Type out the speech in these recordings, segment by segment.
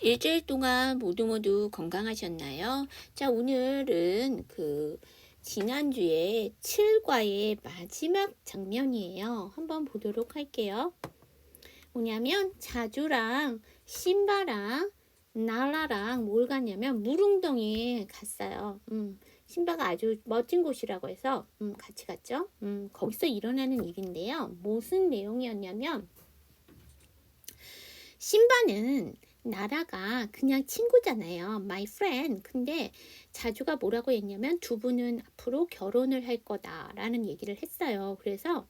일주일 동안 모두 건강하셨나요? 자, 오늘은 지난주에 7과의 마지막 장면이에요. 한번 보도록 할게요. 뭐냐면 자주랑 신바랑 나라랑 뭘 갔냐면 물웅덩이에 갔어요. 신바가 아주 멋진 곳이라고 해서 같이 갔죠. 거기서 일어나는 일인데요. 무슨 내용이었냐면 신바는 나라가 그냥 친구잖아요. My friend. 근데 자주가 뭐라고 했냐면 두 분은 앞으로 결혼을 할 거다라는 얘기를 했어요. 그래서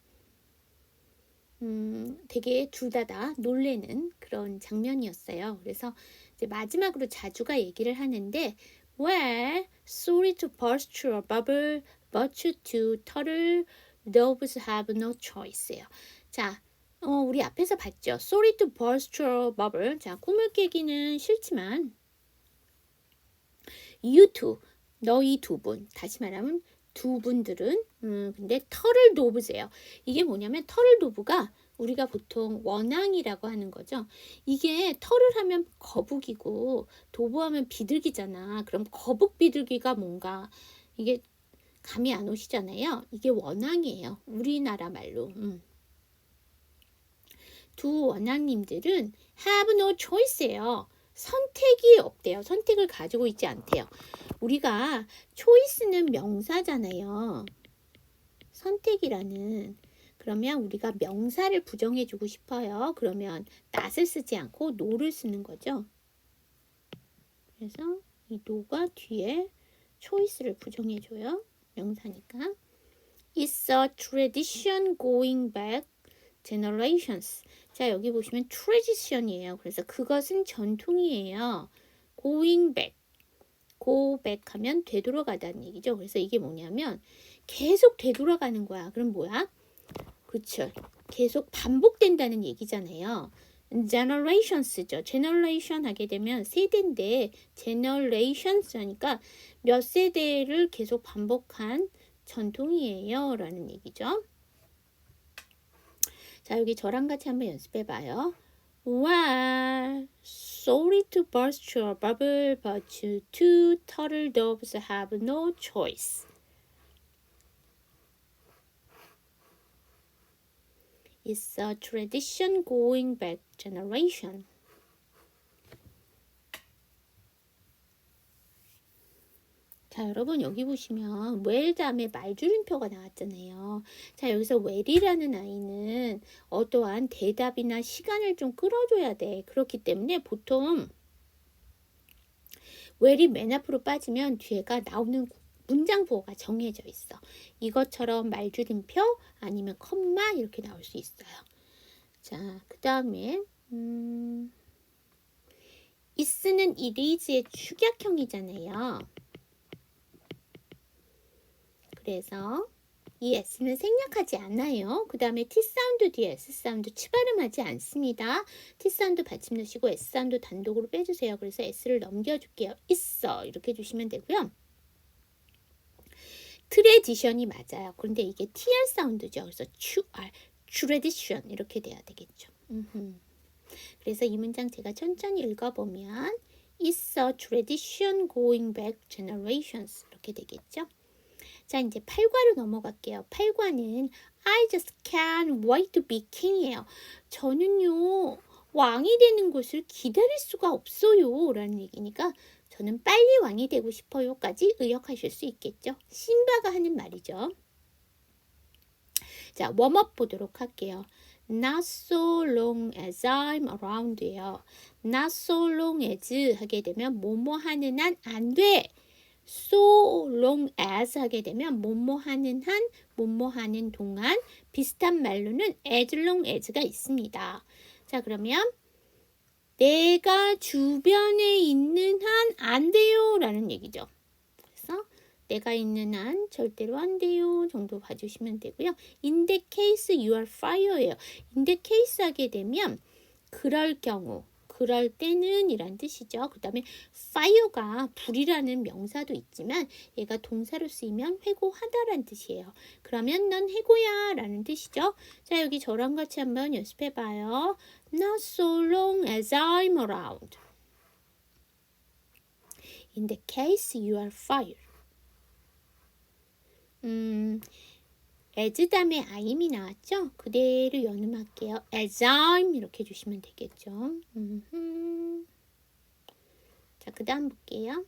되게 둘 다 놀래는 그런 장면이었어요. 그래서 이제 마지막으로 자주가 얘기를 하는데 Well, sorry to burst your bubble, but you two turtle doves have no choice예요. 자, 우리 앞에서 봤죠. Sorry to burst your bubble. 자, 꿈을 깨기는 싫지만 you two, 너희 두 분. 다시 말하면 두 분들은 근데 터를 도브세요. 이게 뭐냐면 터를 도브가 우리가 보통 원앙이라고 하는 거죠. 이게 털을 하면 거북이고 도브하면 비둘기잖아. 그럼 거북 비둘기가 뭔가 이게 감이 안 오시잖아요. 이게 원앙이에요. 우리나라 말로. 두 원앙님들은 have no choice예요. 선택이 없대요. 선택을 가지고 있지 않대요. 우리가 choice는 명사잖아요. 선택이라는. 그러면 우리가 명사를 부정해주고 싶어요. 그러면 not을 쓰지 않고 no를 쓰는 거죠. 그래서 이 no가 뒤에 choice를 부정해줘요. 명사니까. It's a tradition going back generations. 자, 여기 보시면 tradition이에요. 그래서 그것은 전통이에요. going back. go back 하면 되돌아가다는 얘기죠. 그래서 이게 뭐냐면 계속 되돌아가는 거야. 그럼 뭐야? 그쵸. 계속 반복된다는 얘기잖아요. generations죠. generation 하게 되면 세대인데 generations 하니까 몇 세대를 계속 반복한 전통이에요. 라는 얘기죠. 자, 여기 저랑 같이 한번 연습해 봐요. Well, sorry to burst your bubble, but you two turtle doves have no choice. It's a tradition going back generation. 자, 여러분 여기 보시면 well 다음에 말줄임표가 나왔잖아요. 자, 여기서 well이라는 아이는 어떠한 대답이나 시간을 좀 끌어줘야 돼. 그렇기 때문에 보통 well이 맨 앞으로 빠지면 뒤에가 나오는 문장 부호가 정해져 있어. 이것처럼 말줄임표 아니면 컴마 이렇게 나올 수 있어요. 자, 그 다음에 is는 it is의 축약형이잖아요. 그래서 이 s는 생략하지 않아요. 그 다음에 t 사운드 뒤에 s 사운드 치발음하지 않습니다. t 사운드 받침 넣으시고 s 사운드 단독으로 빼주세요. 그래서 s를 넘겨줄게요. 있어 이렇게 해주시면 되고요. 트레디션이 맞아요. 그런데 이게 tr 사운드죠. 그래서 tradition 이렇게 돼야 되겠죠. 그래서 이 문장 제가 천천히 읽어보면 It's a tradition going back generations 이렇게 되겠죠. 자, 이제 8과로 넘어갈게요. 8과는 I just can't wait to be king이에요. 저는요 왕이 되는 것을 기다릴 수가 없어요 라는 얘기니까 저는 빨리 왕이 되고 싶어요까지 의역하실 수 있겠죠. 신바가 하는 말이죠. 자, 웜업 보도록 할게요. Not so long as I'm around예요. Not so long as 하게 되면 뭐뭐 하는 한 안 돼. So long as 하게 되면 뭐뭐 하는 한, 뭐뭐 하는 동안 비슷한 말로는 as long as가 있습니다. 자, 그러면 내가 주변에 있는 한 안 돼요 라는 얘기죠. 그래서 내가 있는 한 절대로 안 돼요 정도 봐주시면 되고요. In that case you are fire예요. In that case 하게 되면 그럴 경우, 그럴 때는 이란 뜻이죠. 그 다음에 fire가 불이라는 명사도 있지만 얘가 동사로 쓰이면 회고하다라는 뜻이에요. 그러면 넌 해고야 라는 뜻이죠. 자, 여기 저랑 같이 한번 연습해 봐요. Not so long as I'm around. In the case you are fired. as 다음에 I'm이 나왔죠? 그대로 연음할게요. as I'm 이렇게 해주시면 되겠죠. 자, 그 다음 볼게요.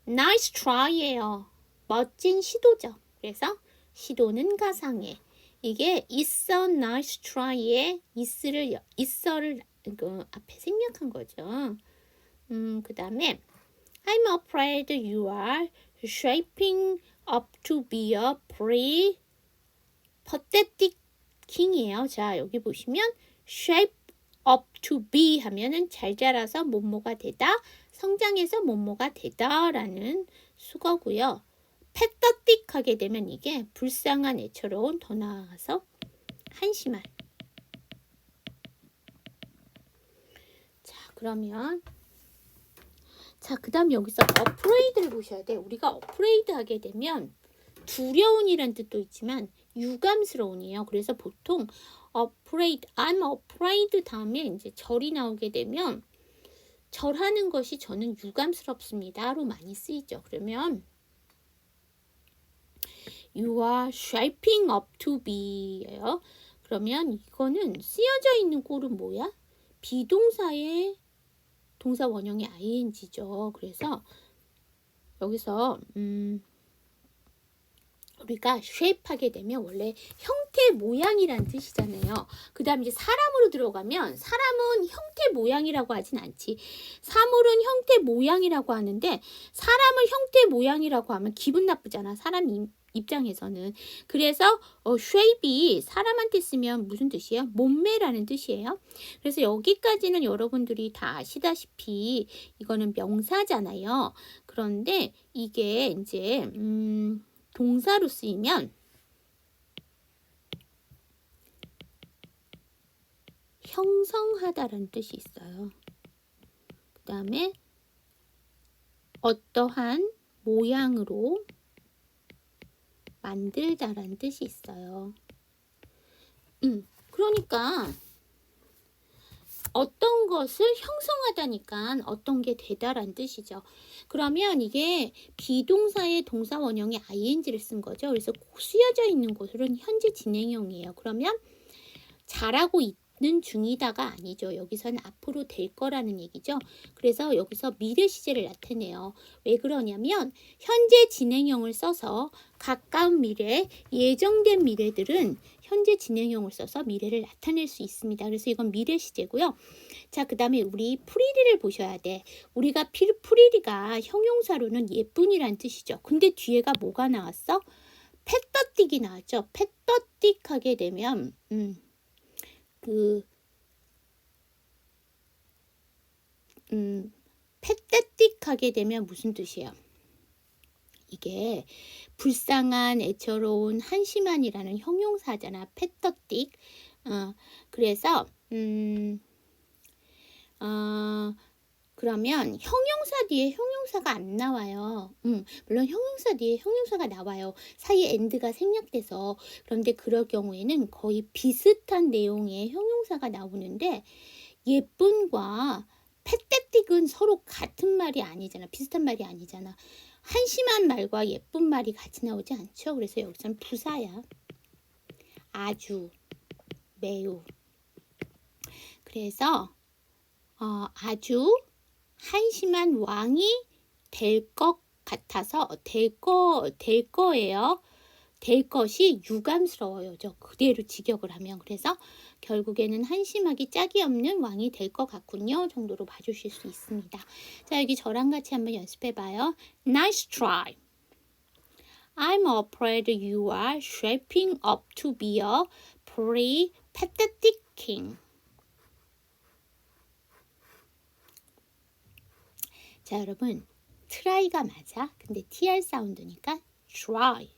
nice try예요. 멋진 시도죠. 그래서 시도는 가상해. 이게 it's a nice try에 is를 그 앞에 생략한 거죠. 그 다음에 I'm afraid you are shaping up to be a pretty pathetic king이에요. 자, 여기 보시면 shape up to be 하면은 잘 자라서 뭐뭐가 되다, 성장해서 뭐뭐가 되다 라는 수거고요. pathetic 하게 되면 이게 불쌍한 애처로운, 더 나아가서 한심한. 자, 그러면 자, 그 다음 여기서 afraid를 보셔야 돼. 우리가 afraid 하게 되면 두려운이란 뜻도 있지만 유감스러운이에요. 그래서 보통 afraid, I'm afraid 다음에 이제 절이 나오게 되면 절하는 것이 저는 유감스럽습니다로 많이 쓰이죠. 그러면 you are shaping up to be예요. 그러면 이거는 쓰여져 있는 꼴은 뭐야? 비동사의 동사 원형의 ing죠. 그래서 여기서 우리가 shape 하게 되면 원래 형태, 모양이란 뜻이잖아요. 그 다음 이제 사람으로 들어가면 사람은 형태, 모양이라고 하진 않지. 사물은 형태, 모양이라고 하는데 사람을 형태, 모양이라고 하면 기분 나쁘잖아. 사람 입장에서는. 그래서 shape이 사람한테 쓰면 무슨 뜻이에요? 몸매라는 뜻이에요. 그래서 여기까지는 여러분들이 다 아시다시피 이거는 명사잖아요. 그런데 이게 이제 동사로 쓰이면 형성하다라는 뜻이 있어요. 그 다음에 어떠한 모양으로 만들다라는 뜻이 있어요. 그러니까 어떤 것을 형성하다니까 어떤 게 되다라는 뜻이죠. 그러면 이게 비동사의 동사 원형에 ing를 쓴 거죠. 그래서 쓰여져 있는 곳은 현재 진행형이에요. 그러면 잘하고 있는 중이다가 아니죠. 여기서는 앞으로 될 거라는 얘기죠. 그래서 여기서 미래 시제를 나타내요. 왜 그러냐면 현재 진행형을 써서 가까운 미래, 예정된 미래들은 현재 진행형을 써서 미래를 나타낼 수 있습니다. 그래서 이건 미래 시제고요. 자, 그 다음에 우리 프리리를 보셔야 돼. 우리가 프리리가 형용사로는 예쁜이란 뜻이죠. 근데 뒤에가 뭐가 나왔어? 패떠틱이 나왔죠. 패떠틱 하게 되면 패thetic 하게 되면 무슨 뜻이에요? 이게 불쌍한, 애처로운, 한심한이라는 형용사잖아. 패thetic. 그래서 그러면 형용사 뒤에 형용사가 안 나와요. 물론 형용사 뒤에 형용사가 나와요. 사이에 and가 생략돼서. 그런데 그럴 경우에는 거의 비슷한 내용의 형용사가 나오는데 예쁜과 패thetic은 서로 같은 말이 아니잖아. 비슷한 말이 아니잖아. 한심한 말과 예쁜 말이 같이 나오지 않죠. 그래서 여기서는 부사야. 아주, 매우. 그래서 아주 한심한 왕이 될 것 같아서 될 거예요. 될 것이 유감스러워요. 저 그대로 직역을 하면. 그래서 결국에는 한심하기 짝이 없는 왕이 될 것 같군요. 정도로 봐주실 수 있습니다. 자, 여기 저랑 같이 한번 연습해봐요. Nice try. I'm afraid you are shaping up to be a pretty pathetic king. 자, 여러분 try가 맞아. 근데 tr 사운드니까 try.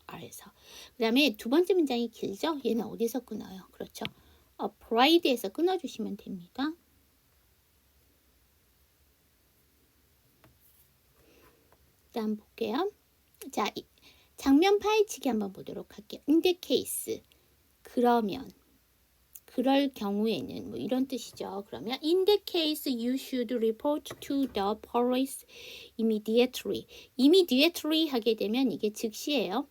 R에서. 그 다음에 두 번째 문장이 길죠? 얘는 어디서 끊어요? 그렇죠. pride에서 끊어주시면 됩니다. 다음 볼게요. 자, 장면 파헤치기 한번 보도록 할게요. In the case. 그러면 그럴 경우에는 뭐 이런 뜻이죠. 그러면 in that case you should report to the police immediately. immediately 하게 되면 이게 즉시예요.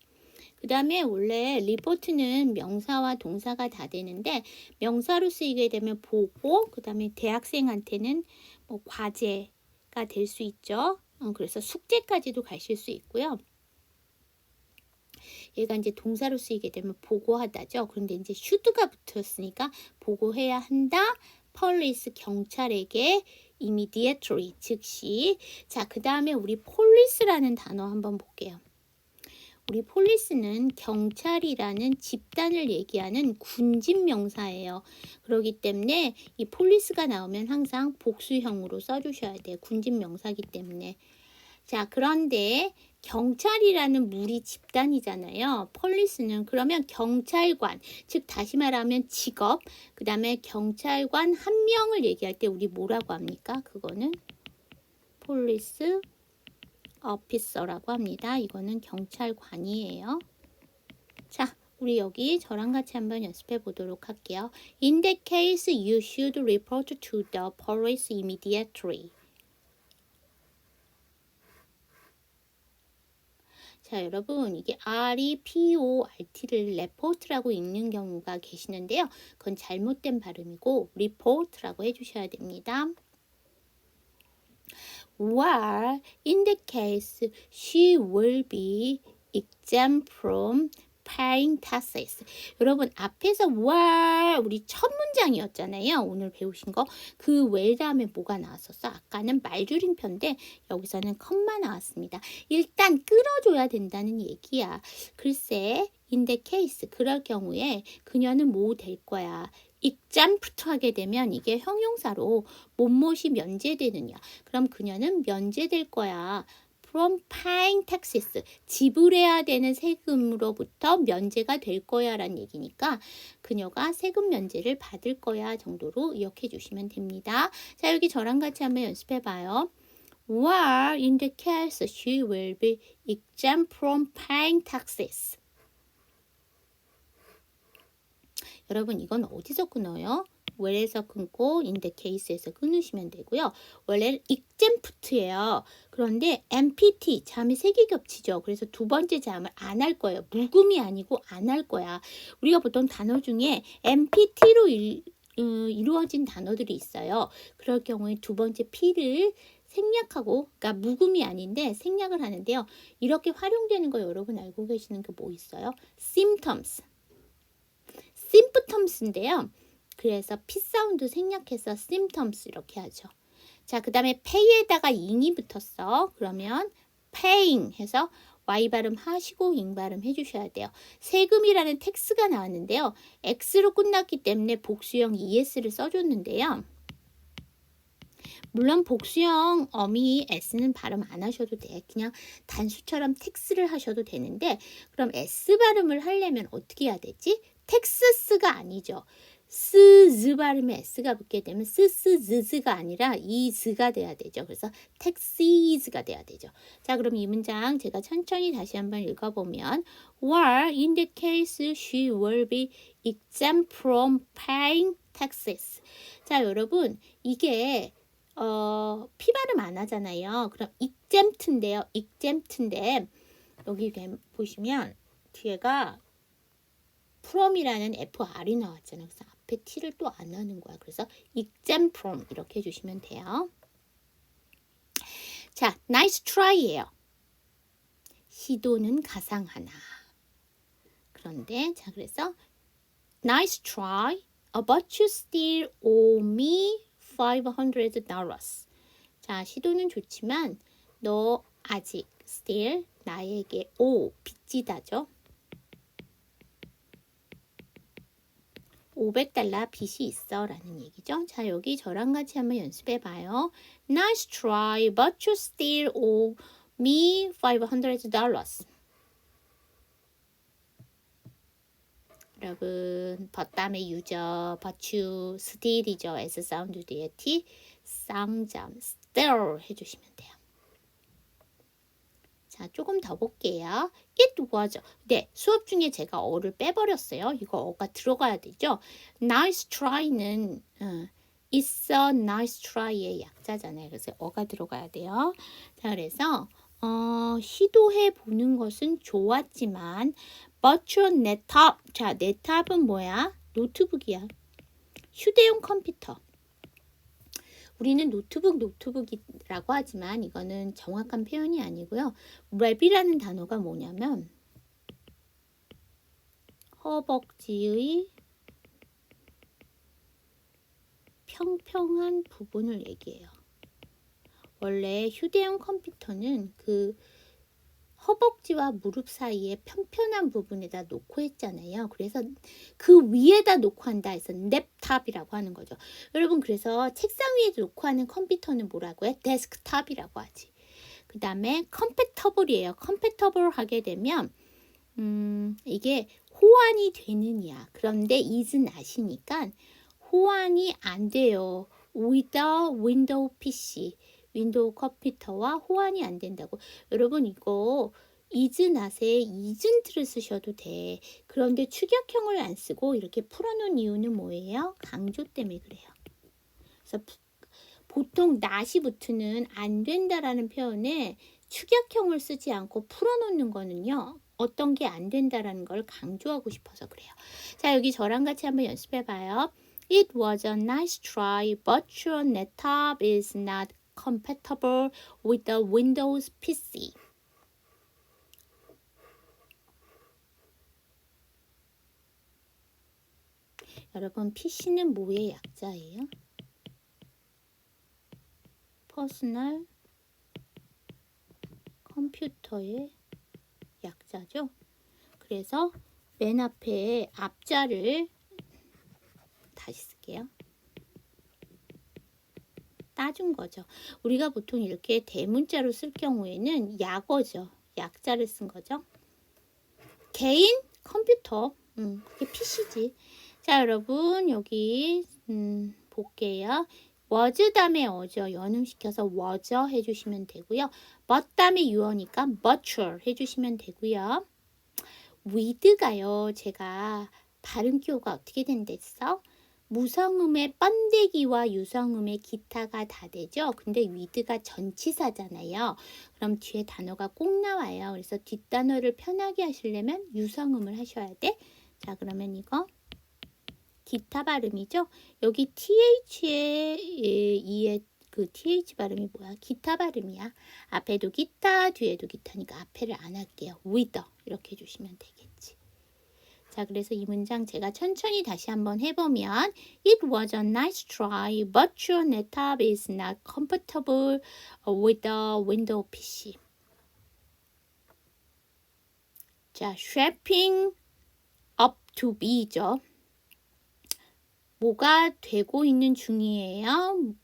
그 다음에 원래 리포트는 명사와 동사가 다 되는데 명사로 쓰이게 되면 보고 그 다음에 대학생한테는 뭐 과제가 될 수 있죠. 그래서 숙제까지도 가실 수 있고요. 얘가 이제 동사로 쓰이게 되면 보고하다죠. 그런데 이제 should가 붙었으니까 보고해야 한다. police 경찰에게 immediately 즉시. 자, 그 다음에 우리 police라는 단어 한번 볼게요. 우리 폴리스는 경찰이라는 집단을 얘기하는 군집 명사예요. 그렇기 때문에 이 폴리스가 나오면 항상 복수형으로 써주셔야 돼요. 군집 명사이기 때문에. 자, 그런데 경찰이라는 무리 집단이잖아요. 폴리스는 그러면 경찰관, 즉 다시 말하면 직업, 그 다음에 경찰관 한 명을 얘기할 때 우리 뭐라고 합니까? 그거는 폴리스 오피서라고 합니다. 이거는 경찰관이에요. 자, 우리 여기 저랑 같이 한번 연습해 보도록 할게요. In that case, you should report to the police immediately. 자, 여러분 이게 REPORT를 report라고 읽는 경우가 계시는데요. 그건 잘못된 발음이고 report라고 해주셔야 됩니다. Well, in that case, she will be exempt from paying taxes. 여러분 앞에서 well 우리 첫 문장이었잖아요. 오늘 배우신 거. 그 well 다음에 뭐가 나왔었어? 아까는 말줄임표인데 여기서는 컴마 나왔습니다. 일단 끌어줘야 된다는 얘기야. 글쎄, in that case, 그럴 경우에 그녀는 뭐 될 거야? exempt 하게 되면 이게 형용사로 뭐뭇이 면제되느냐. 그럼 그녀는 면제될 거야. from paying taxes. 지불해야 되는 세금으로부터 면제가 될 거야 라는 얘기니까 그녀가 세금 면제를 받을 거야 정도로 기억해 주시면 됩니다. 자, 여기 저랑 같이 한번 연습해 봐요. Well, in the case, she will be exempt from paying taxes. 여러분 이건 어디서 끊어요? well에서 끊고 in the case에서 끊으시면 되고요. 원래는 exempt예요. 그런데 MPT, 잠이 3개 겹치죠. 그래서 두 번째 잠을 안 할 거예요. 묵음이 아니고 안 할 거야. 우리가 보통 단어 중에 MPT로 이루어진 단어들이 있어요. 그럴 경우에 두 번째 P를 생략하고, 그러니까 묵음이 아닌데 생략을 하는데요. 이렇게 활용되는 거 여러분 알고 계시는 게 뭐 있어요? symptoms. symptoms인데요. 그래서 P 사운드 생략해서 symptoms 이렇게 하죠. 자, 그 다음에 pay에다가 ing이 붙었어. 그러면 paying 해서 Y 발음 하시고 ing 발음 해주셔야 돼요. 세금이라는 텍스가 나왔는데요. X로 끝났기 때문에 복수형 ES를 써줬는데요. 물론 복수형 어미 S는 발음 안 하셔도 돼. 그냥 단수처럼 텍스를 하셔도 되는데 그럼 S 발음을 하려면 어떻게 해야 되지? 텍스스가 아니죠. 스즈 발음에 S가 붙게 되면 스스즈즈가 아니라 이즈가 돼야 되죠. 그래서 텍시즈가 돼야 되죠. 자, 그럼 이 문장 제가 천천히 다시 한번 읽어보면 Well, in that case, she will be exempt from paying taxes. 자, 여러분 이게 P 발음 안 하잖아요. 그럼 exempt인데요. exempt인데 여기 보시면 뒤에가 from이라는 FR이 나왔잖아요. 그래서 앞에 T를 또 안 하는 거야. 그래서 exempt from 이렇게 해주시면 돼요. 자, nice try예요. 시도는 가상하나. 그런데 자, 그래서 nice try, but you still owe me $500. 자, 시도는 좋지만 너 아직 still 나에게 빚지다죠. $500 빚이 있어 라는 얘기죠. 자, 여기 저랑 같이 한번 연습해 봐요. Nice try, but you still owe me $500. 여러분, but 다음에 유저, but you still이죠. S 사운드 뒤에 T, 쌍잠, still 해주시면 돼요. 자, 자, 조금 더 볼게요. It was. 네, 수업 중에 제가 어를 빼버렸어요. 이거 어가 들어가야 되죠. Nice try는 It's a nice try의 약자잖아요. 그래서 어가 들어가야 돼요. 자, 그래서 시도해 보는 것은 좋았지만 But your laptop. 자, 랩탑은 뭐야? 노트북이야. 휴대용 컴퓨터. 우리는 노트북이라고 하지만 이거는 정확한 표현이 아니고요. 랩이라는 단어가 뭐냐면 허벅지의 평평한 부분을 얘기해요. 원래 휴대용 컴퓨터는 그 허벅지와 무릎 사이에 편편한 부분에다 놓고 했잖아요. 그래서 그 위에다 놓고 한다 해서 랩탑이라고 하는 거죠. 여러분, 그래서 책상 위에 놓고 하는 컴퓨터는 뭐라고 해? 데스크탑이라고 하지. 그 다음에 컴패터블이에요. 컴패터블 하게 되면 이게 호환이 되느냐. 그런데 is는 아시니까 호환이 안 돼요. with 윈도우 PC. 윈도우 컴퓨터와 호환이 안 된다고. 여러분, 이거 isnot에 isn't를 쓰셔도 돼. 그런데 축약형을 안 쓰고 이렇게 풀어놓은 이유는 뭐예요? 강조 때문에 그래요. 그래서 보통 not이 붙는 안 된다라는 표현에 축약형을 쓰지 않고 풀어놓는 거는요. 어떤 게 안 된다라는 걸 강조하고 싶어서 그래요. 자, 여기 저랑 같이 한번 연습해봐요. It was a nice try, but your laptop is not compatible with the Windows PC. 여러분, PC는 뭐의 약자예요? 퍼스널 컴퓨터의 약자죠. 그래서 맨 앞에 앞자를 다시 쓸게요. 따준 거죠. 우리가 보통 이렇게 대문자로 쓸 경우에는 약어죠. 약자를 쓴 거죠. 개인 컴퓨터, 그게 PC지. 자, 여러분, 여기 볼게요. was 다음에 어죠. 연음시켜서 was 해주시면 되고요. but 다음에 유어니까 butcher 해주시면 되고요. with가요. 제가 발음 기호가 어떻게 된댔어? 무성음의 번데기와 유성음의 기타가 다 되죠. 근데 with가 전치사잖아요. 그럼 뒤에 단어가 꼭 나와요. 그래서 뒷단어를 편하게 하시려면 유성음을 하셔야 돼. 자, 그러면 이거 기타 발음이죠. 여기 TH의 이에 그 TH 발음이 뭐야? 기타 발음이야. 앞에도 기타, 뒤에도 기타니까 앞에를 안 할게요. with 이렇게 해주시면 되겠지. 자, 그래서 이 문장 제가 천천히 다시 한번 해보면 It was a nice try, but your laptop is not compatible with the Windows PC. 자, shaping up to be죠. 뭐가 되고 있는 중이에요?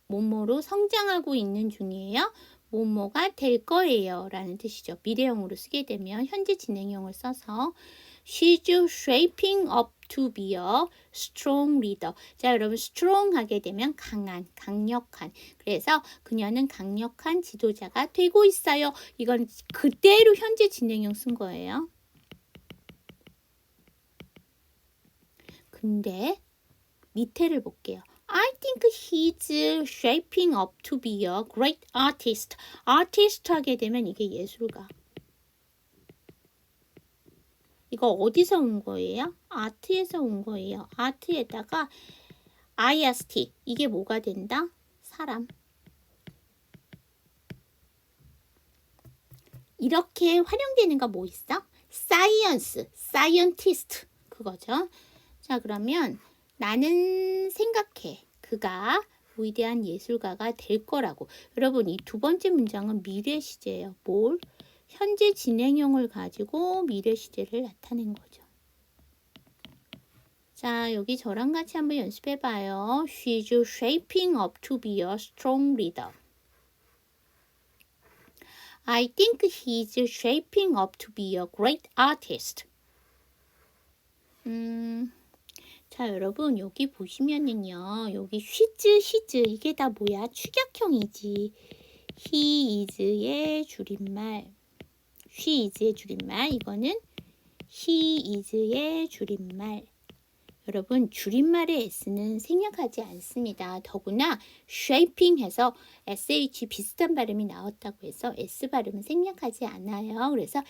뭐뭐로 성장하고 있는 중이에요? 뭐뭐가 될 거예요 라는 뜻이죠. 미래형으로 쓰게 되면 현재 진행형을 써서 She's shaping up to be a strong leader. 자, 여러분, strong 하게 되면 강한, 강력한. 그래서 그녀는 강력한 지도자가 되고 있어요. 이건 그대로 현재 진행형 쓴 거예요. 근데 밑에를 볼게요. I think he's shaping up to be a great artist. artist 하게 되면 이게 예술가. 이거 어디서 온 거예요? 아트에서 온 거예요. 아트에다가 IST. 이게 뭐가 된다? 사람. 이렇게 활용되는 거 뭐 있어? science, scientist. 그거죠. 자, 그러면 나는 생각해. 그가 위대한 예술가가 될 거라고. 여러분, 이 두 번째 문장은 미래 시제예요. 뭘? 현재 진행형을 가지고 미래 시제를 나타낸 거죠. 자, 여기 저랑 같이 한번 연습해 봐요. She's shaping up to be a strong leader. I think he's shaping up to be a great artist. 자, 여러분, 여기 보시면은요, 여기 his 이게 다 뭐야? 축약형이지. he is의 줄임말. she is의 줄임말, 이거는 he is의 줄임말. 여러분 줄임말의 s는 생략하지 않습니다. 더구나 shaping 해서 sh 비슷한 발음이 나왔다고 해서 s 발음은 생략하지 않아요. 그래서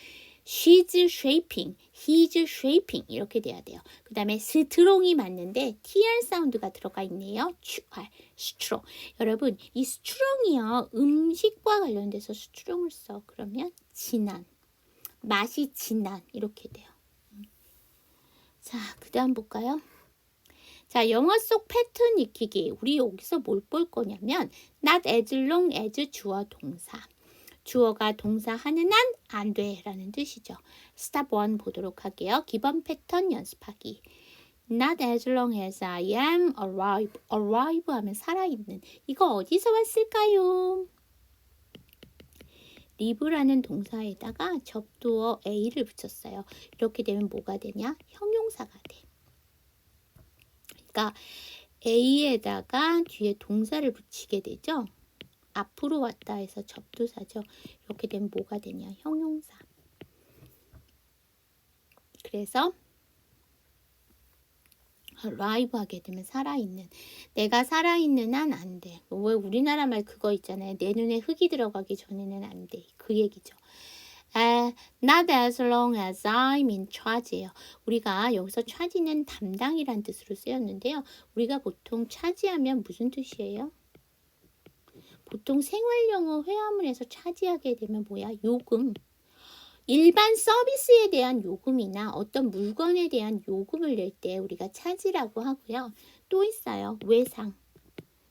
she's shaping, he's shaping 이렇게 돼야 돼요. 그 다음에 스트롱이 맞는데 tr 사운드가 들어가 있네요. 스트롱. 여러분 이 스트롱이요. 음식과 관련돼서 스트롱을 써. 그러면 진한, 맛이 진한 이렇게 돼요. 자, 그 다음 볼까요? 자, 영어 속 패턴 익히기. 우리 여기서 뭘 볼 거냐면 not as long as 주어 동사. 주어가 동사하는 한 안 돼 라는 뜻이죠. 스텝 1 보도록 할게요. 기본 패턴 연습하기. Not as long as I am alive. alive 하면 살아있는. 이거 어디서 왔을까요? live라는 동사에다가 접두어 a를 붙였어요. 이렇게 되면 뭐가 되냐? 형용사가 돼. 그러니까 a에다가 뒤에 동사를 붙이게 되죠. 앞으로 왔다 해서 접두사죠. 이렇게 되면 뭐가 되냐? 형용사. 그래서 alive 하게 되면 살아있는. 내가 살아있는 한 안 돼. 왜 우리나라 말 그거 있잖아요. 내 눈에 흙이 들어가기 전에는 안 돼. 그 얘기죠. Not as long as I'm in charge예요. 우리가 여기서 차지는 담당이란 뜻으로 쓰였는데요. 우리가 보통 차지하면 무슨 뜻이에요? 보통 생활영어 회화문에서 차지하게 되면 뭐야? 요금. 일반 서비스에 대한 요금이나 어떤 물건에 대한 요금을 낼 때 우리가 차지라고 하고요. 또 있어요. 외상.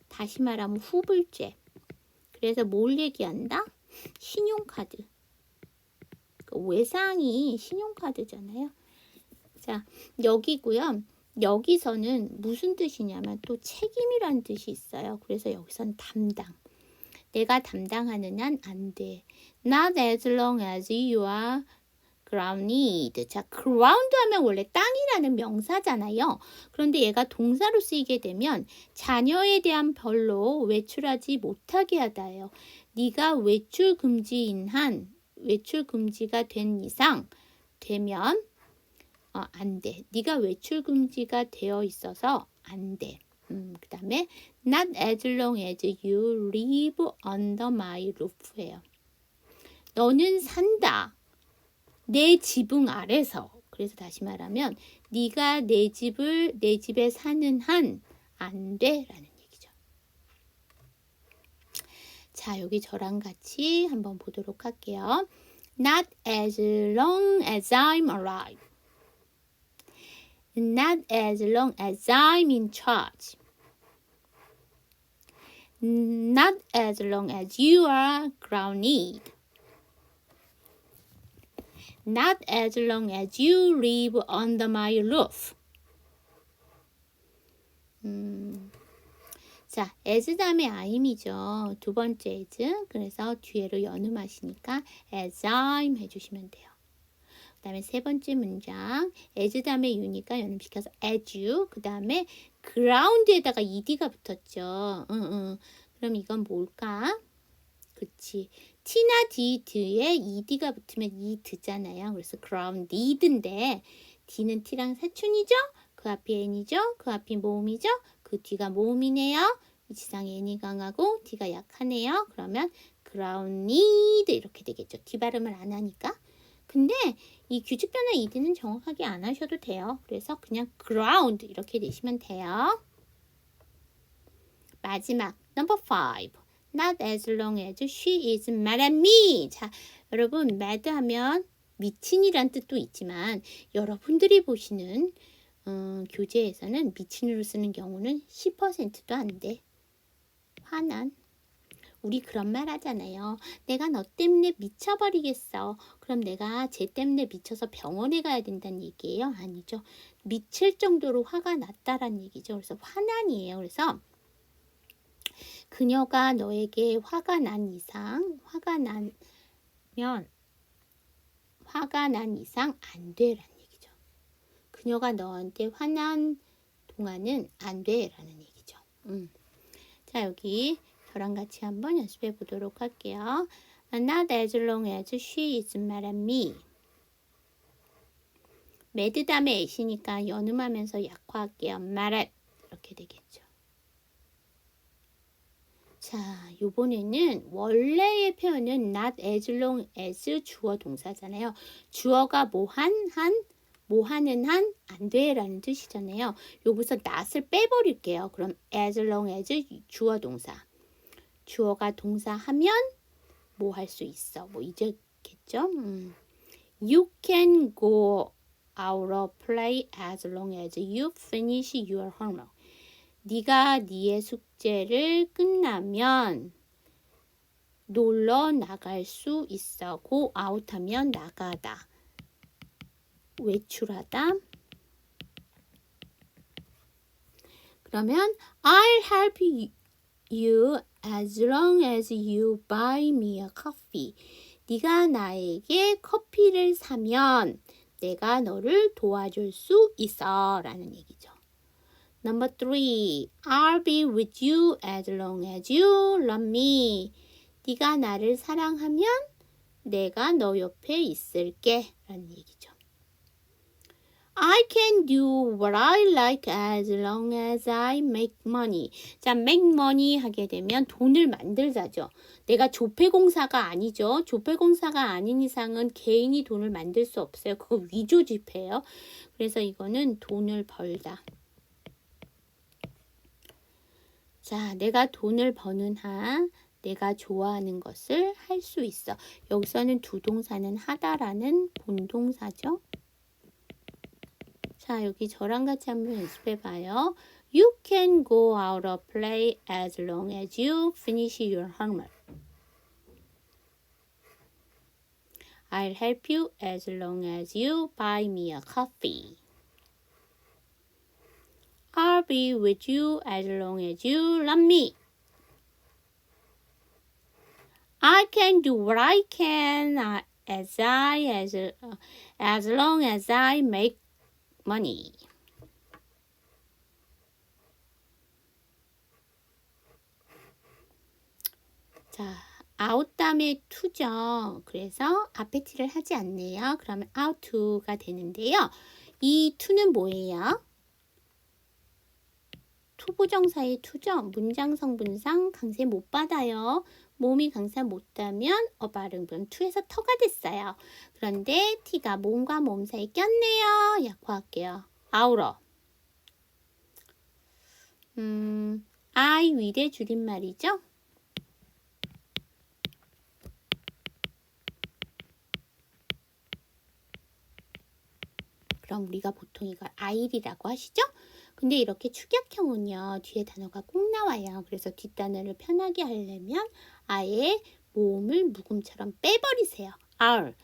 다시 말하면 후불제. 그래서 뭘 얘기한다? 신용카드. 그 외상이 신용카드잖아요. 자, 여기고요. 여기서는 무슨 뜻이냐면 또 책임이란 뜻이 있어요. 그래서 여기서는 담당. 내가 담당하는 한 안 돼. Not as long as you are grounded. 자, ground 하면 원래 땅이라는 명사잖아요. 그런데 얘가 동사로 쓰이게 되면 자녀에 대한 벌로 외출하지 못하게 하다예요. 네가 외출 금지인 한, 외출 금지가 된 이상 되면 안 돼. 네가 외출 금지가 되어 있어서 안 돼. 그 다음에 not as long as you live under my roof예요. 너는 산다. 내 지붕 아래서. 그래서 다시 말하면 네가 내 집에 사는 한 안 돼 라는 얘기죠. 자, 여기 저랑 같이 한번 보도록 할게요. Not as long as I'm alive. Not as long as I'm in charge. Not as long as you are grounded. Not as long as you live under my roof. 자, as 다음에 I'이죠. 두 번째 as. 그래서 뒤에로 연음하시니까 as I'm 해주시면 돼요. 그 다음에 세 번째 문장 as 다음에 you니까 연음시켜서 as you. 그 다음에 ground에다가 ed가 붙었죠. 그럼 이건 뭘까? 그치. T나 D 뒤에 ed가 붙으면 ed잖아요. 그래서 grounded인데 D는 T랑 사춘이죠? 그 앞이 N이죠? 그 앞이 모음이죠? 그 뒤가 모음이네요. 이 지상에 N이 강하고 D가 약하네요. 그러면 grounded 이렇게 되겠죠. D 발음을 안 하니까. 근데 이 규칙 변화 ed는 정확하게 안 하셔도 돼요. 그래서 그냥 ground 이렇게 내시면 돼요. 마지막 number 5. Not as long as she is mad at me. 자, 여러분 mad 하면 미친이란 뜻도 있지만 여러분들이 보시는 교재에서는 미친으로 쓰는 경우는 10%도 안 돼. 화난. 우리 그런 말 하잖아요. 내가 너 때문에 미쳐버리겠어. 그럼 내가 쟤 때문에 미쳐서 병원에 가야 된다는 얘기예요? 아니죠. 미칠 정도로 화가 났다라는 얘기죠. 그래서 화난이에요. 그래서 그녀가 너에게 화가 난 이상 안 돼라는 얘기죠. 그녀가 너한테 화난 동안은 안 돼라는 얘기죠. 자, 여기 저랑 같이 한번 연습해 보도록 할게요. Not as long as she is mad at me. mad 다음에 at이니까 연음하면서 약화할게요. mad at 이렇게 되겠죠. 자, 요번에는 원래의 표현은 not as long as 주어 동사잖아요. 주어가 뭐 하는 한, 안 돼 라는 뜻이잖아요. 여기서 not을 빼버릴게요. 그럼 as long as 주어 동사. 주어가 동사하면 뭐 할 수 있어. 뭐 이제겠죠? You can go out of play as long as you finish your homework. 네가 네의 숙제를 끝나면 놀러 나갈 수 있어. go out 하면 나가다. 외출하다. 그러면 I'll help you as long as you buy me a coffee. 네가 나에게 커피를 사면 내가 너를 도와줄 수 있어 라는 얘기죠. Number 3. I'll be with you as long as you love me. 네가 나를 사랑하면 내가 너 옆에 있을게 라는 얘기죠. I can do what I like as long as I make money. 자, make money 하게 되면 돈을 만들자죠. 내가 조폐공사가 아니죠. 조폐공사가 아닌 이상은 개인이 돈을 만들 수 없어요. 그거 위조지폐예요. 그래서 이거는 돈을 벌다. 자, 내가 돈을 버는 한 내가 좋아하는 것을 할 수 있어. 여기서는 두 동사는 하다라는 본동사죠. 자, 여기 저랑 같이 한번 연습해 봐요. You can go out of play as long as you finish your homework. I'll help you as long as you buy me a coffee. I'll be with you as long as you love me. I can do what I can as long as I make money. 자, out 다음에 to죠. 그래서 앞에 t를 하지 않네요. 그러면 out to가 되는데요. 이 to는 뭐예요? 투부정사의 to죠. 문장 성분상 강세 못 받아요. 몸이 강세 못하면 발음은 to에서 터가 됐어요. 그런데 t가 몸과 몸 사이에 꼈네요. 약화할게요. out어. I will의 줄임말이죠. 그럼 우리가 보통 이걸 I'이라고 하시죠? 근데 이렇게 축약형은요. 뒤에 단어가 꼭 나와요. 그래서 뒷단어를 편하게 하려면 아예 모음을 묵음처럼 빼버리세요. I'll.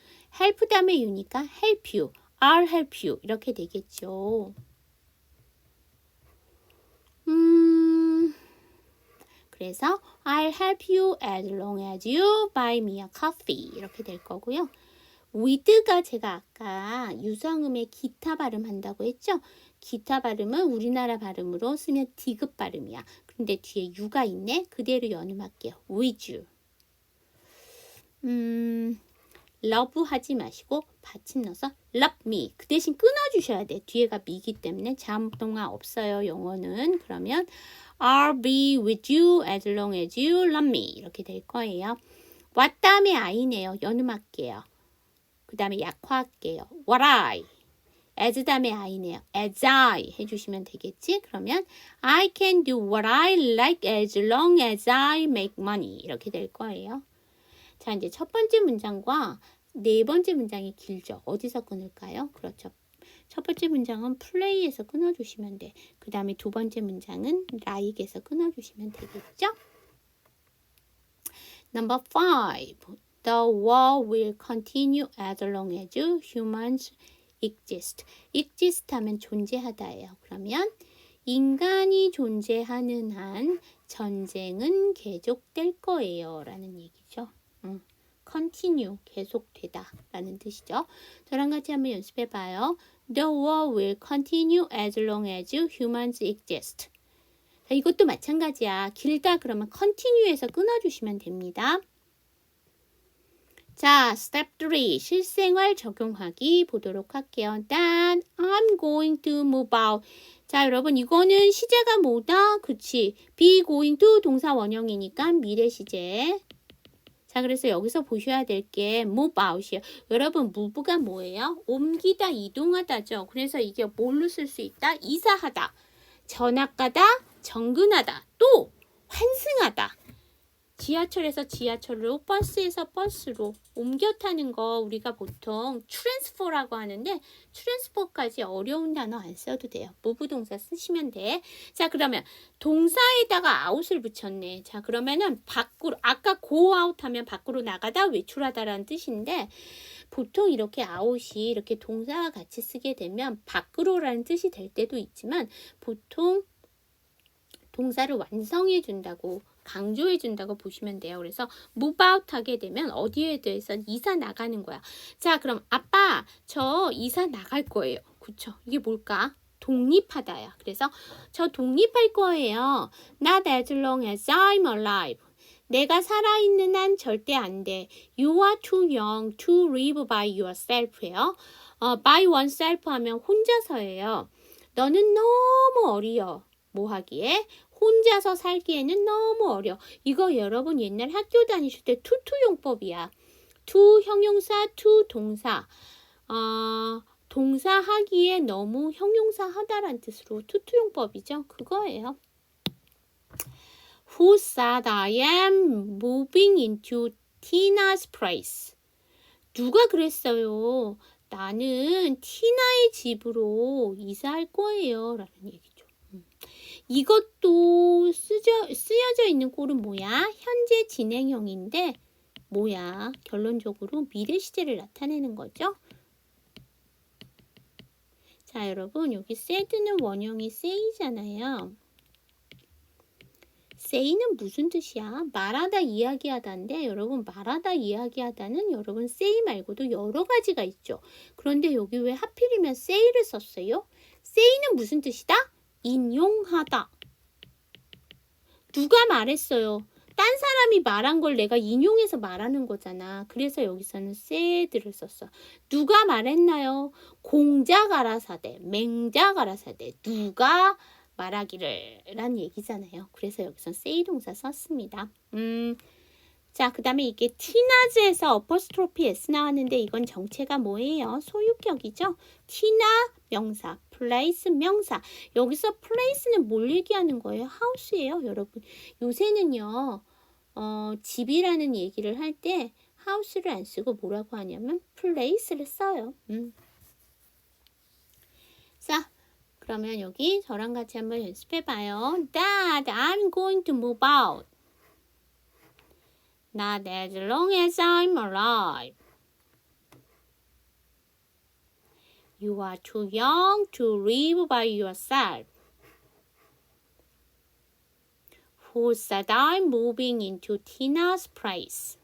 help 다음에 you니까 help you. I'll help you. 이렇게 되겠죠. 그래서 I'll help you as long as you buy me a coffee. 이렇게 될 거고요. with가 제가 아까 유성음의 기타 발음한다고 했죠? 기타 발음은 우리나라 발음으로 쓰면 디귿 발음이야. 근데 뒤에 유가 있네. 그대로 연음할게요. with you. love 하지 마시고 받침 넣어서 love me. 그 대신 끊어주셔야 돼. 뒤에가 me이기 때문에 자음동화 없어요. 영어는. 그러면 I'll be with you as long as you love me. 이렇게 될 거예요. what 다음에 I네요. 연음할게요. 그 다음에 약화할게요. what I. as 다음에 I네요. as I 해주시면 되겠지? 그러면 I can do what I like as long as I make money. 이렇게 될 거예요. 자, 이제 첫 번째 문장과 네 번째 문장이 길죠. 어디서 끊을까요? 그렇죠. 첫 번째 문장은 play에서 끊어주시면 돼. 그 다음에 두 번째 문장은 like에서 끊어주시면 되겠죠? Number 5. The war will continue as long as humans exist. exist 하면 존재하다예요. 그러면 인간이 존재하는 한 전쟁은 계속될 거예요. 라는 얘기죠. continue, 계속되다 라는 뜻이죠. 저랑 같이 한번 연습해 봐요. The war will continue as long as humans exist. 자, 이것도 마찬가지야. 길다 그러면 continue에서 끊어주시면 됩니다. 자, step 3. 실생활 적용하기 보도록 할게요. Then I'm going to move out. 자, 여러분 이거는 시제가 뭐다? 그치. be going to 동사 원형이니까 미래 시제. 자, 그래서 여기서 보셔야 될 게 move out이에요. 여러분 move가 뭐예요? 옮기다, 이동하다죠. 그래서 이게 뭘로 쓸 수 있다? 이사하다, 전학가다, 정근하다, 또 환승하다. 지하철에서 지하철로, 버스에서 버스로 옮겨 타는 거 우리가 보통 트랜스퍼라고 하는데 트랜스퍼까지 어려운 단어 안 써도 돼요. move 동사 쓰시면 돼. 자, 그러면 동사에다가 out을 붙였네. 자, 그러면은 밖으로, 아까 go out 하면 밖으로 나가다, 외출하다라는 뜻인데 보통 이렇게 out이 이렇게 동사와 같이 쓰게 되면 밖으로라는 뜻이 될 때도 있지만 보통 동사를 완성해 준다고, 강조해 준다고 보시면 돼요. 그래서 move out 하게 되면 어디에 대해서 이사 나가는 거야. 자, 그럼 아빠 저 이사 나갈 거예요. 그쵸? 이게 뭘까? 독립하다야. 그래서 저 독립할 거예요. Not as long as I'm alive. 내가 살아있는 한 절대 안 돼. You are too young to live by yourself예요. by oneself 하면 혼자서예요. 너는 너무 어려. 뭐 하기에? 혼자서 살기에는 너무 어려. 이거 여러분 옛날 학교 다니실 때 투투용법이야. to 형용사, to 동사. 동사 하기에 너무 형용사 하다란 뜻으로 투투용법이죠. 그거예요. Who said I am moving into Tina's place? 누가 그랬어요? 나는 티나의 집으로 이사할 거예요. 라는 얘기죠. 이것도 쓰여져 있는 꼴은 뭐야? 현재 진행형인데 뭐야? 결론적으로 미래 시제를 나타내는 거죠. 자, 여러분 여기 said는 원형이 say잖아요. say는 무슨 뜻이야? 말하다, 이야기하다인데 여러분 말하다, 이야기하다는 여러분 say 말고도 여러 가지가 있죠. 그런데 여기 왜 하필이면 say를 썼어요? say는 무슨 뜻이다? 인용하다. 누가 말했어요? 딴 사람이 말한 걸 내가 인용해서 말하는 거잖아. 그래서 여기서는 said를 썼어. 누가 말했나요? 공자 가라사대, 맹자 가라사대. 누가 말하기를 란 얘기잖아요. 그래서 여기서 say 동사 썼습니다. 자, 그 다음에 이게 티나즈에서 어퍼스트로피 S 나왔는데 이건 정체가 뭐예요? 소유격이죠. 티나 명사, place 명사. 여기서 place는 뭘 얘기하는 거예요? house예요, 여러분. 요새는요, 집이라는 얘기를 할 때 house를 안 쓰고 뭐라고 하냐면 place를 써요. 자, 그러면 여기 저랑 같이 한번 연습해봐요. Dad, I'm going to move out. Not as long as I'm alive. You are too young to live by yourself. Who said I'm moving into Tina's place?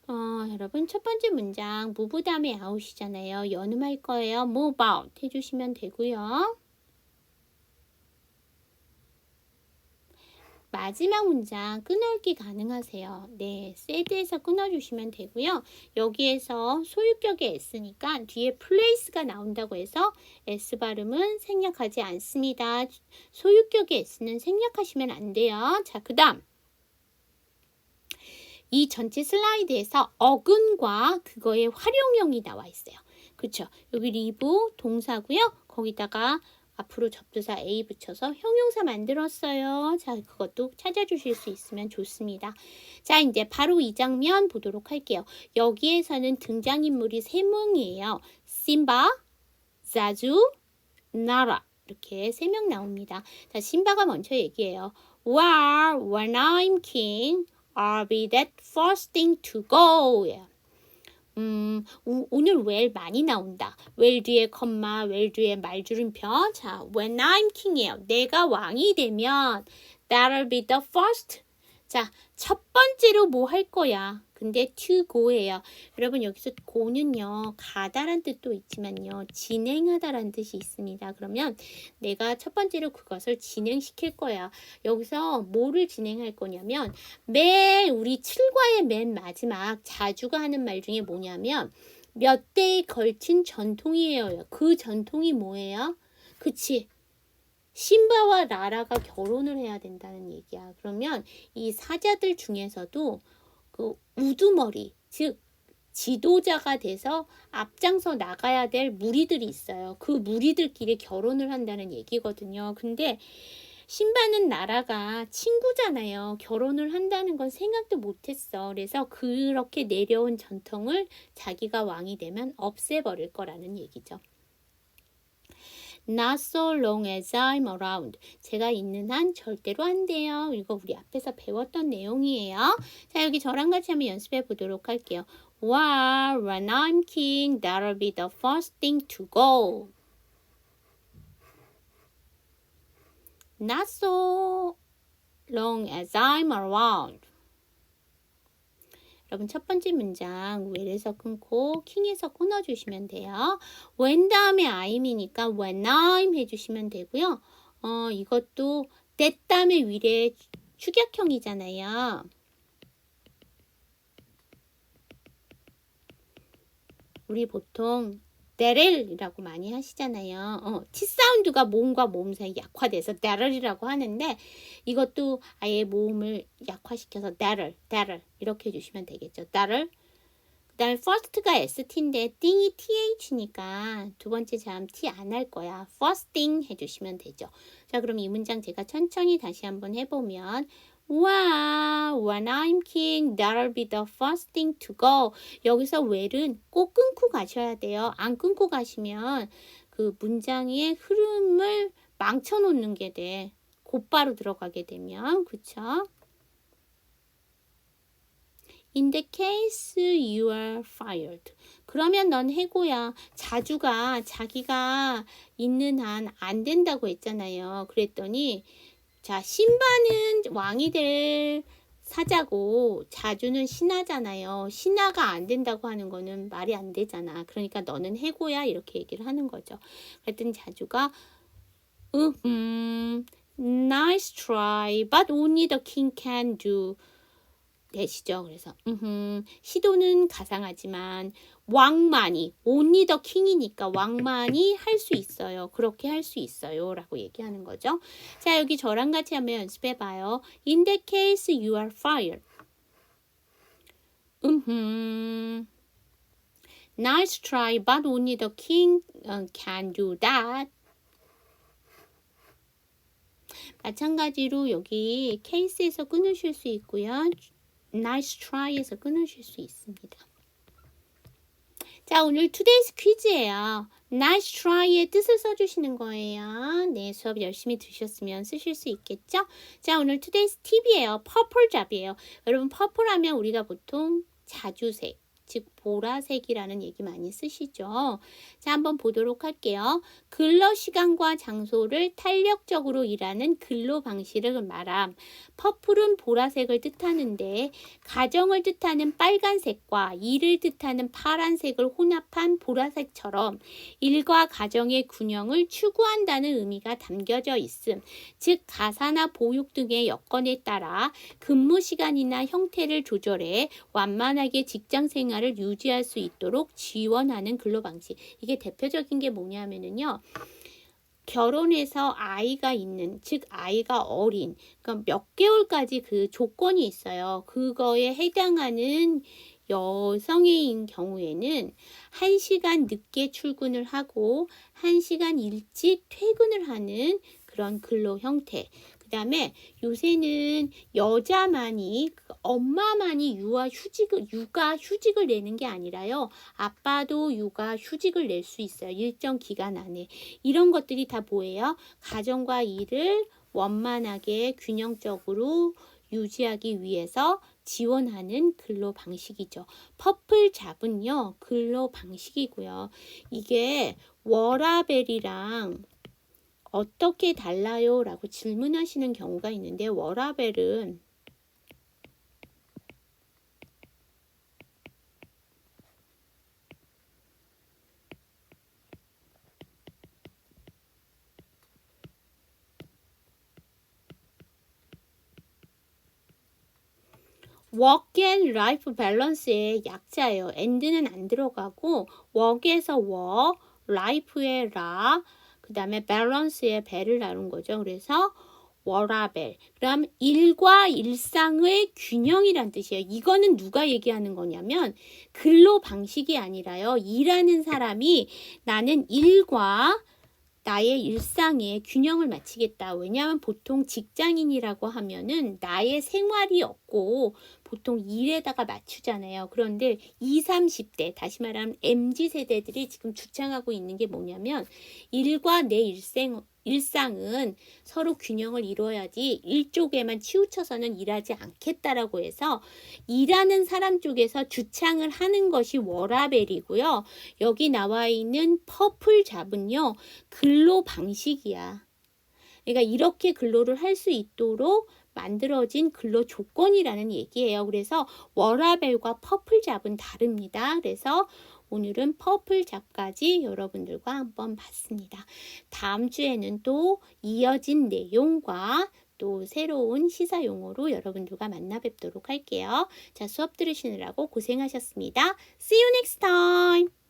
여러분 첫 번째 문장 move 다음에 out이잖아요. 연음할 거예요. move out 해주시면 되고요. 마지막 문장 끊어읽기 가능하세요. 네, said에서 끊어주시면 되고요. 여기에서 소유격의 s니까 뒤에 place가 나온다고 해서 s 발음은 생략하지 않습니다. 소유격의 s는 생략하시면 안 돼요. 자, 그 다음 이 전체 슬라이드에서 어근과 그거의 활용형이 나와 있어요. 그렇죠? 여기 리브 동사고요. 거기다가 앞으로 접두사 A 붙여서 형용사 만들었어요. 자, 그것도 찾아주실 수 있으면 좋습니다. 자, 이제 바로 이 장면 보도록 할게요. 여기에서는 등장인물이 3명이에요. 심바, 자주, 나라 이렇게 3명 나옵니다. 자, 심바가 먼저 얘기해요. Well, when I'm king, I'll be that first thing to go. 오늘 well 많이 나온다. well 뒤에 컴마, well 뒤에 말줄임표. 자, when I'm king이에요. 내가 왕이 되면 that'll be the first. 자, 첫 번째로 뭐 할 거야? 근데 to go예요. 여러분 여기서 go는요. 가다란 뜻도 있지만요. 진행하다란 뜻이 있습니다. 그러면 내가 첫 번째로 그것을 진행시킬 거야. 여기서 뭐를 진행할 거냐면 우리 7과의 맨 마지막 자주가 하는 말 중에 뭐냐면 몇 대에 걸친 전통이에요. 그 전통이 뭐예요? 그치? 심바와 라라가 결혼을 해야 된다는 얘기야. 그러면 이 사자들 중에서도 그 우두머리, 즉 지도자가 돼서 앞장서 나가야 될 무리들이 있어요. 그 무리들끼리 결혼을 한다는 얘기거든요. 근데 신바는 나라가 친구잖아요. 결혼을 한다는 건 생각도 못했어. 그래서 그렇게 내려온 전통을 자기가 왕이 되면 없애버릴 거라는 얘기죠. Not so long as I'm around. 제가 있는 한 절대로 안 돼요. 이거 우리 앞에서 배웠던 내용이에요. 자, 여기 저랑 같이 한번 연습해 보도록 할게요. Well, when I'm king, that'll be the first thing to go. Not so long as I'm around. 여러분 첫 번째 문장 where에서 끊고 king에서 끊어주시면 돼요. when 다음에 I'이니까 when I'm 해주시면 되고요. 이것도 that 다음에 will의 축약형이잖아요. 우리 보통 that'll이라고 많이 하시잖아요. T 사운드가 모음과 모음 사이 약화돼서 that'll이라고 하는데 이것도 아예 모음을 약화시켜서 that'll 이렇게 해주시면 되겠죠. that'll. 그 다음에 first가 ST인데 thing이 TH니까 두 번째 자음 T 안 할 거야. first thing 해주시면 되죠. 자, 그럼 이 문장 제가 천천히 다시 한번 해보면 Wow, when I'm king, that'll be the first thing to go. 여기서 well은 꼭 끊고 가셔야 돼요. 안 끊고 가시면 그 문장의 흐름을 망쳐놓는 게 돼. 곧바로 들어가게 되면, 그쵸? In the case you are fired. 그러면 넌 해고야. 자주가 자기가 있는 한 안 된다고 했잖아요. 그랬더니 자, 신바는 왕이 될 사자고 자주는 신하잖아요. 신하가 안 된다고 하는 거는 말이 안 되잖아. 그러니까 너는 해고야 이렇게 얘기를 하는 거죠. 그랬더니 자주가 nice try, but only the king can do. 되시죠. 그래서 시도는 가상하지만 왕만이 only the king이니까 왕만이 할 수 있어요. 그렇게 할 수 있어요. 라고 얘기하는 거죠. 자, 여기 저랑 같이 한번 연습해 봐요. In that case you are fired. Nice try, but only the king can do that. 마찬가지로 여기 case에서 끊으실 수 있고요. nice try에서 끊으실 수 있습니다. 자, 오늘 today's 퀴즈예요. nice try의 뜻을 써주시는 거예요. 네, 수업 열심히 들으셨으면 쓰실 수 있겠죠? 자, 오늘 today's 팁이에요. purple 잡이에요. 여러분, purple 하면 우리가 보통 자주색, 즉 보라색이라는 얘기 많이 쓰시죠. 자, 한번 보도록 할게요. 근로 시간과 장소를 탄력적으로 일하는 근로 방식을 말함. 퍼플은 보라색을 뜻하는데 가정을 뜻하는 빨간색과 일을 뜻하는 파란색을 혼합한 보라색처럼 일과 가정의 균형을 추구한다는 의미가 담겨져 있음. 즉 가사나 보육 등의 여건에 따라 근무 시간이나 형태를 조절해 완만하게 직장 생활을 유지할 수 있도록 지원하는 근로 방식. 이게 대표적인 게 뭐냐면요. 결혼해서 아이가 있는, 즉 아이가 어린, 그러니까 몇 개월까지 그 조건이 있어요. 그거에 해당하는 여성인 경우에는 1시간 늦게 출근을 하고 1시간 일찍 퇴근을 하는 그런 근로 형태. 그 다음에 요새는 여자만이 엄마만이 육아 휴직을 내는 게 아니라요. 아빠도 육아 휴직을 낼 수 있어요. 일정 기간 안에. 이런 것들이 다 뭐예요? 가정과 일을 원만하게 균형적으로 유지하기 위해서 지원하는 근로 방식이죠. 퍼플 잡은요. 근로 방식이고요. 이게 워라벨이랑 어떻게 달라요? 라고 질문하시는 경우가 있는데 워라벨은 work and life balance의 약자예요. and는 안 들어가고 work에서 work, life의 라, 그 다음에 balance의 배를 나눈 거죠. 그래서 워라벨. 그럼 일과 일상의 균형이란 뜻이에요. 이거는 누가 얘기하는 거냐면 근로 방식이 아니라요. 일하는 사람이 나는 일과 나의 일상에 균형을 맞추겠다. 왜냐하면 보통 직장인이라고 하면은 나의 생활이 없고 보통 일에다가 맞추잖아요. 그런데 20, 30대, 다시 말하면 MZ세대들이 지금 주창하고 있는 게 뭐냐면 일과 내 일상은 서로 균형을 이루어야지 일쪽에만 치우쳐서는 일하지 않겠다라고 해서 일하는 사람 쪽에서 주창을 하는 것이 워라벨이고요. 여기 나와 있는 퍼플 잡은요. 근로 방식이야. 그러니까 이렇게 근로를 할 수 있도록 만들어진 근로 조건이라는 얘기예요. 그래서 워라벨과 퍼플 잡은 다릅니다. 그래서 오늘은 퍼플 잡까지 여러분들과 한번 봤습니다. 다음 주에는 또 이어진 내용과 또 새로운 시사 용어로 여러분들과 만나 뵙도록 할게요. 자, 수업 들으시느라고 고생하셨습니다. See you next time!